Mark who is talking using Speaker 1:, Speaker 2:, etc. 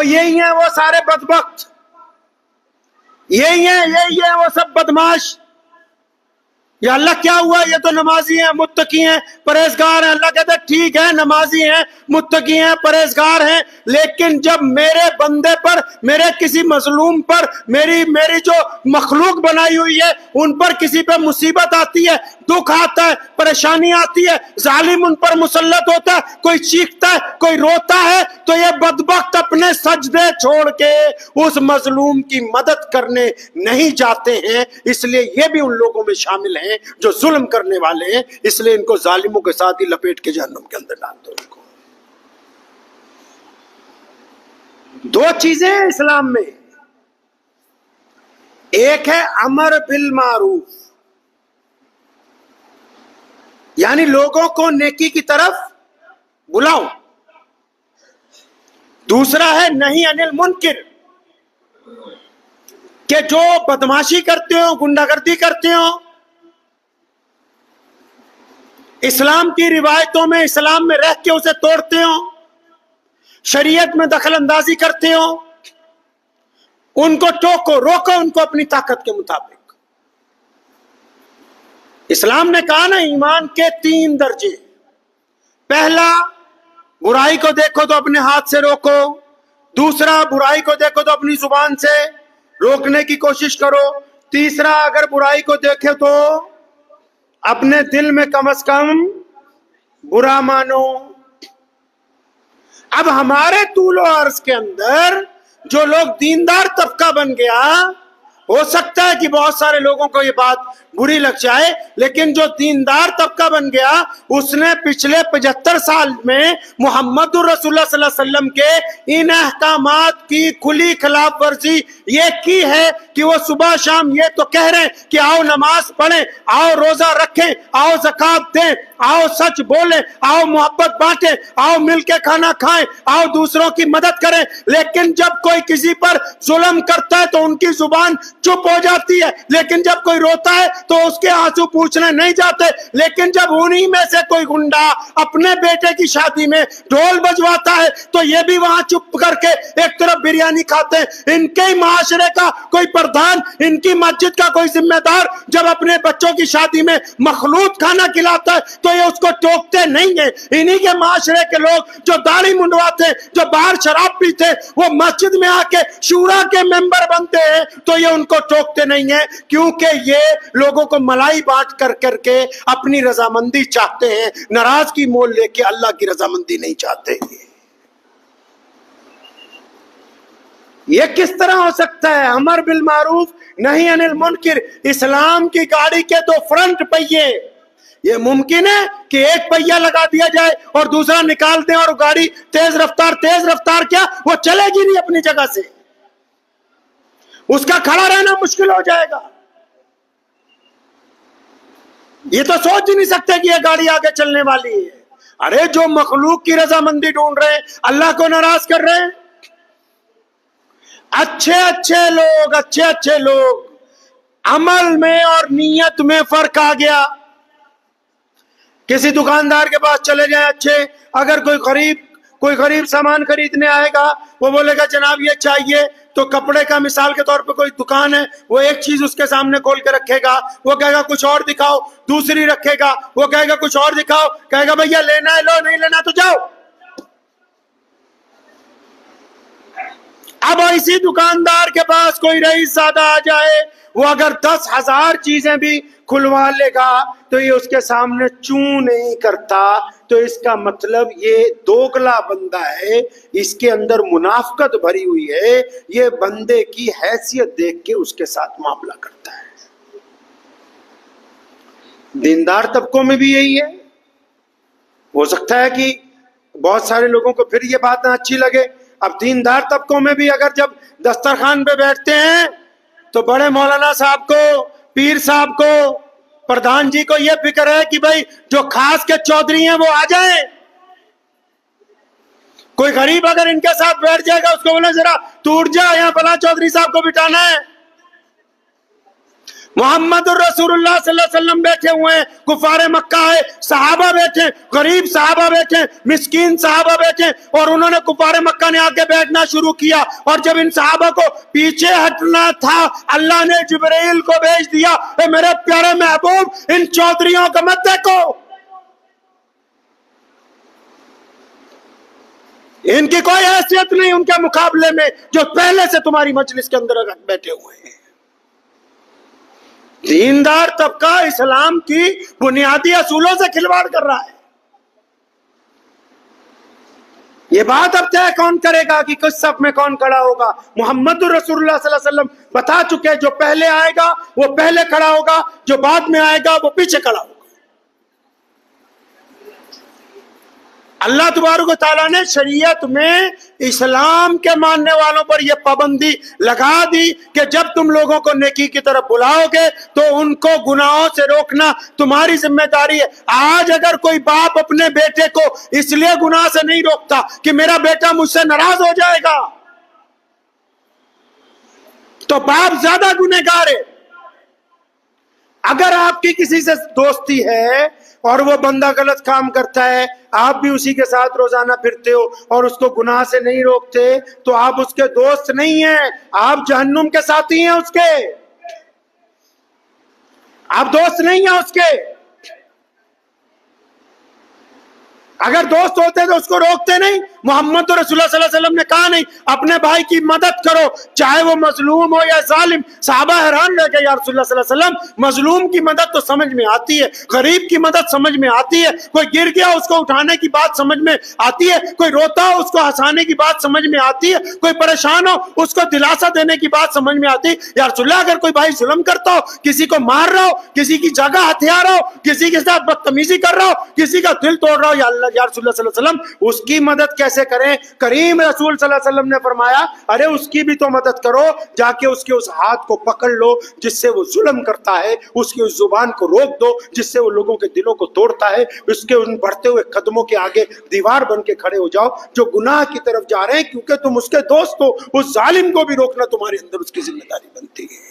Speaker 1: اور یہی ہیں وہ سارے بدبخت، یہی ہیں وہ سب بدماش. یا اللہ کیا ہوا، یہ تو نمازی ہیں، متقی ہیں، پرہیزگار ہیں. اللہ کہتا ہے ٹھیک ہے، نمازی ہیں، متقی ہیں، پرہیزگار ہیں، لیکن جب میرے بندے پر، میرے کسی مظلوم پر، میری جو مخلوق بنائی ہوئی ہے ان پر کسی پہ مصیبت آتی ہے، دکھ آتا ہے، پریشانی آتی ہے، ظالم ان پر مسلط ہوتا ہے، کوئی چیختا ہے، کوئی روتا ہے، تو یہ بدبخت اپنے سجدے چھوڑ کے اس مظلوم کی مدد کرنے نہیں جاتے ہیں. اس لیے یہ بھی ان لوگوں میں شامل ہیں جو ظلم کرنے والے ہیں. اس لیے ان کو ظالموں کے ساتھ ہی لپیٹ کے جہنم کے اندر ڈال دو. ان کو دو چیزیں ہیں اسلام میں، ایک ہے امر بالمعروف، یعنی لوگوں کو نیکی کی طرف بلاؤ. دوسرا ہے نہی عن المنکر، کہ جو بدماشی کرتے ہو، گنڈا گردی کرتے ہو، اسلام کی روایتوں میں، اسلام میں رہ کے اسے توڑتے ہو، شریعت میں دخل اندازی کرتے ہو، ان کو ٹوکو، روکو ان کو اپنی طاقت کے مطابق. اسلام نے کہا نا ایمان کے 3 درجے. پہلا، برائی کو دیکھو تو اپنے ہاتھ سے روکو. دوسرا، برائی کو دیکھو تو اپنی زبان سے روکنے کی کوشش کرو. تیسرا، اگر برائی کو دیکھے تو اپنے دل میں کم از کم برا مانو. اب ہمارے طول و عرض کے اندر جو لوگ دیندار طبقہ بن گیا، ہو سکتا ہے کہ بہت سارے لوگوں کو یہ بات بری لگ جائے، لیکن جو دیندار طبقہ بن گیا اس نے پچھلے 75 سال میں محمد الرسول اللہ صلی اللہ علیہ وسلم کے ان احکامات کی کھلی خلاف ورزی یہ کی ہے کہ وہ صبح شام یہ تو کہہ رہے ہیں کہ آؤ نماز پڑھیں، آؤ روزہ رکھیں، آؤ زکوٰۃ دیں، آؤ سچ بولیں، آؤ محبت بانٹیں، آؤ مل کے کھانا کھائیں، آؤ دوسروں کی مدد کریں. لیکن جب کوئی کسی پر ظلم کرتا ہے تو ان کی زبان چپ ہو جاتی ہے، لیکن جب کوئی روتا ہے تو اس کے آنسو پوچھنے نہیں جاتے. لیکن جب انہی میں سے کوئی گنڈا اپنے بیٹے کی شادی میں ڈھول بجواتا ہے تو یہ بھی وہاں چپ کر کے ایک طرف بریانی کھاتے ہیں. ان کے معاشرے کا کوئی پردھان، ان کی مسجد کا کوئی ذمہ دار جب اپنے بچوں کی شادی میں مخلوط کھانا کھلاتا ہے تو یہ اس کو ٹوکتے نہیں ہیں. انہی کے معاشرے کے لوگ جو داڑھی منڈواتے، جو باہر شراب پیتے، وہ مسجد میں آ کے شورا کے ممبر بنتے ہیں تو یہ ان کو ٹوکتے نہیں ہیں، کیونکہ یہ لوگوں کو ملائی بانٹ کر کے اپنی رضامندی چاہتے ہیں، ناراضگی مول لے کے اللہ کی رضامندی نہیں چاہتے. یہ کس طرح ہو سکتا ہے؟ امر بالمعروف نہی عن المنکر. اسلام کی گاڑی کے 2 فرنٹ پہیے، یہ ممکن ہے کہ ایک پہیہ لگا دیا جائے اور دوسرا نکال دیں اور گاڑی تیز رفتار کیا وہ چلے گی نہیں اپنی جگہ سے، اس کا کھڑا رہنا مشکل ہو جائے گا. یہ تو سوچ ہی نہیں سکتے کہ یہ گاڑی آگے چلنے والی ہے. ارے جو مخلوق کی رضامندی ڈھونڈ رہے ہیں، اللہ کو ناراض کر رہے ہیں. اچھے لوگ عمل میں اور نیت میں فرق آ گیا. کسی دکاندار کے پاس چلے جائیں اچھے، اگر کوئی غریب سامان خریدنے آئے گا، وہ بولے گا جناب یہ چاہیے، تو کپڑے کا مثال کے طور پہ کوئی دکان ہے، وہ ایک چیز اس کے سامنے کھول کے رکھے گا، وہ کہے گا کچھ اور دکھاؤ، دوسری رکھے گا، وہ کہے گا کچھ اور دکھاؤ، کہے گا بھیا لینا ہے لو، نہیں لینا تو جاؤ. اب اسی دکاندار کے پاس کوئی رئیس زادہ آ جائے، وہ اگر 10,000 چیزیں بھی کھلوا لے گا تو یہ اس کے سامنے چوں نہیں کرتا. تو اس کا مطلب یہ دوگلا بندہ ہے، اس کے اندر منافقت بھری ہوئی ہے، یہ بندے کی حیثیت دیکھ کے اس کے ساتھ معاملہ کرتا ہے. دیندار طبقوں میں بھی یہی ہے. ہو سکتا ہے کہ بہت سارے لوگوں کو پھر یہ بات نہ اچھی لگے. اب دیندار طبقوں میں بھی اگر جب دسترخوان پہ بیٹھتے ہیں تو بڑے مولانا صاحب کو، پیر صاحب کو، پردھان جی کو یہ فکر ہے کہ بھائی جو خاص کے چودھری ہیں وہ آ جائیں. کوئی غریب اگر ان کے ساتھ بیٹھ جائے گا اس کو بولے ذرا تو اٹھ جا، یہاں فلاں چودھری صاحب کو بٹھانا ہے. محمد الرسول اللہ صلی اللہ علیہ وسلم بیٹھے ہوئے ہیں، کفار مکہ ہے، صحابہ بیٹھے، غریب صحابہ بیٹھے، مسکین صحابہ بیٹھے، اور انہوں نے کفار مکہ نے آگے بیٹھنا شروع کیا، اور جب ان صحابہ کو پیچھے ہٹنا تھا اللہ نے جبرائیل کو بھیج دیا، اے میرے پیارے محبوب ان چودھریوں کو مت دیکھو، ان کی کوئی حیثیت نہیں ان کے مقابلے میں جو پہلے سے تمہاری مجلس کے اندر بیٹھے ہوئے ہیں۔ دیندار طبقہ اسلام کی بنیادی اصولوں سے کھلواڑ کر رہا ہے۔ یہ بات اب طے کون کرے گا کہ کس صف میں کون کھڑا ہوگا؟ محمد الرسول اللہ صلی اللہ علیہ وسلم بتا چکے، جو پہلے آئے گا وہ پہلے کھڑا ہوگا، جو بعد میں آئے گا وہ پیچھے کھڑا ہوگا۔ اللہ تبارک و تعالیٰ نے شریعت میں اسلام کے ماننے والوں پر یہ پابندی لگا دی کہ جب تم لوگوں کو نیکی کی طرف بلاؤ گے تو ان کو گناہوں سے روکنا تمہاری ذمہ داری ہے۔ آج اگر کوئی باپ اپنے بیٹے کو اس لیے گناہ سے نہیں روکتا کہ میرا بیٹا مجھ سے ناراض ہو جائے گا تو باپ زیادہ گنہگار ہے۔ اگر آپ کی کسی سے دوستی ہے اور وہ بندہ غلط کام کرتا ہے، آپ بھی اسی کے ساتھ روزانہ پھرتے ہو اور اس کو گناہ سے نہیں روکتے تو آپ اس کے دوست نہیں ہیں، آپ جہنم کے ساتھی ہیں اس کے، آپ دوست نہیں ہیں اس کے۔ اگر دوست ہوتے تو اس کو روکتے نہیں۔ محمد رسول اللہ صلی اللہ علیہ وسلم نے کہا نہیں اپنے بھائی کی مدد کرو چاہے وہ مظلوم ہو یا ظالم۔ صحابہ حیران رہ گئے، یا رسول اللہ صلی اللہ علیہ وسلم مظلوم کی مدد تو سمجھ میں آتی ہے، غریب کی مدد سمجھ میں آتی ہے، کوئی گر گیا اس کو اٹھانے کی بات سمجھ میں آتی ہے، کوئی روتا ہو اس کو ہنسانے کی بات سمجھ میں آتی ہے، کوئی پریشان ہو اس کو دلاسا دینے کی بات سمجھ میں آتی ہے۔ یا رسول اللہ اگر کوئی بھائی ظلم کرتا ہو، کسی کو مار رہا ہو، کسی کی جگہ ہتھیار ہو، کسی کے ساتھ بدتمیزی کر رہا ہو، کسی کا دل توڑ رہا ہو، یا رسول اللہ صلی اللہ علیہ وسلم اس کی مدد کیسے کریں؟ کریم رسول صلی اللہ علیہ وسلم نے فرمایا ارے اس کی بھی تو مدد کرو، جا کے اس کے اس ہاتھ کو پکڑ لو جس سے وہ ظلم کرتا ہے، اس کی اس زبان کو روک دو جس سے وہ لوگوں کے دلوں کو توڑتا ہے، اس کے ان بڑھتے ہوئے قدموں کے آگے دیوار بن کے کھڑے ہو جاؤ جو گناہ کی طرف جا رہے ہیں، کیونکہ تم اس کے دوست ہو، اس ظالم کو بھی روکنا تمہارے اندر اس کی ذمہ داری بنتی ہے۔